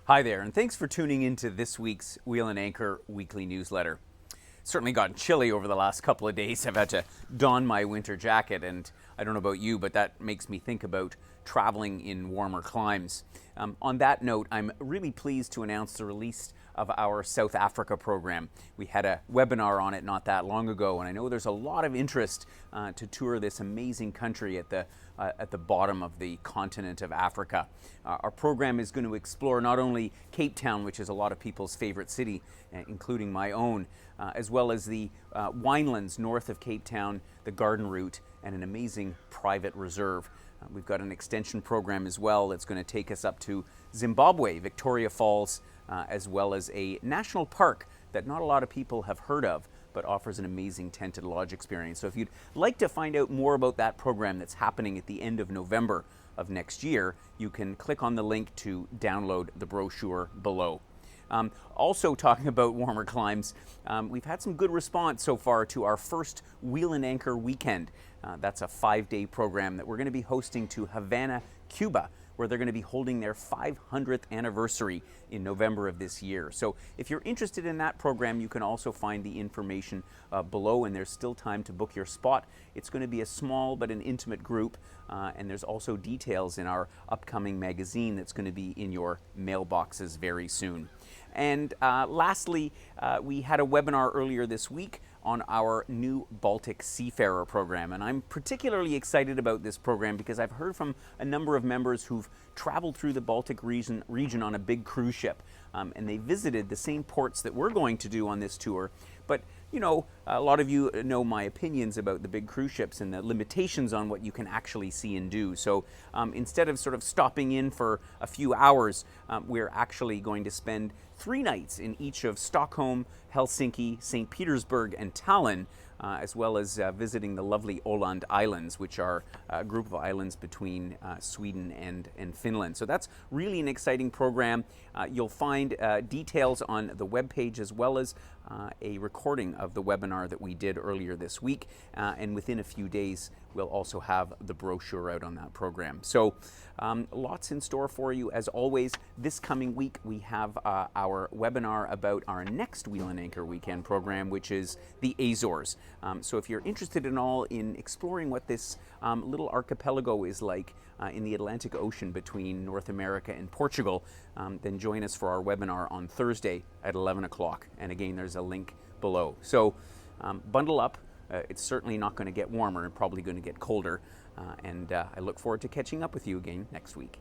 Hi there, and thanks for tuning into this week's Wheel and Anchor weekly newsletter. It's certainly gotten chilly over the last couple of days. I've had to don my winter jacket, and I don't know about you, but that makes me think about traveling in warmer climes. On that note, I'm really pleased to announce the release of our South Africa program. We had a webinar on it not that long ago, and I know there's a lot of interest to tour this amazing country at the bottom of the continent of Africa. Our program is going to explore not only Cape Town, which is a lot of people's favorite city, including my own, as well as the winelands north of Cape Town, the Garden Route, and an amazing private reserve. We've got an extension program as well that's going to take us up to Zimbabwe, Victoria Falls, as well as a national park that not a lot of people have heard of, but offers an amazing tented lodge experience. So if you'd like to find out more about that program that's happening at the end of November of next year, you can click on the link to download the brochure below. Also talking about warmer climes, we've had some good response so far to our first Wheel and Anchor weekend. That's a 5-day program that we're going to be hosting to Havana, Cuba, where they're going to be holding their 500th anniversary in November of this year. So if you're interested in that program, you can also find the information below, and there's still time to book your spot. It's going to be a small but an intimate group, and there's also details in our upcoming magazine that's going to be in your mailboxes very soon. And lastly, we had a webinar earlier this week on our new Baltic Seafarer program. And I'm particularly excited about this program because I've heard from a number of members who've traveled through the Baltic region on a big cruise ship. And they visited the same ports that we're going to do on this tour. But, you know, a lot of you know my opinions about the big cruise ships and the limitations on what you can actually see and do. So instead of sort of stopping in for a few hours, we're actually going to spend 3 nights in each of Stockholm, Helsinki, St. Petersburg, and Tallinn, as well as visiting the lovely Åland Islands, which are a group of islands between Sweden and Finland. So that's really an exciting program. You'll find details on the webpage, as well as a recording of the webinar that we did earlier this week. And within a few days, we'll also have the brochure out on that program. So lots in store for you. As always, this coming week, we have our webinar about our next Wheel and Anchor weekend program, which is the Azores. So if you're interested at all in exploring what this little archipelago is like in the Atlantic Ocean between North America and Portugal, then join us for our webinar on Thursday at 11 o'clock. And again, there's a link below. So bundle up. It's certainly not going to get warmer and probably going to get colder. And I look forward to catching up with you again next week.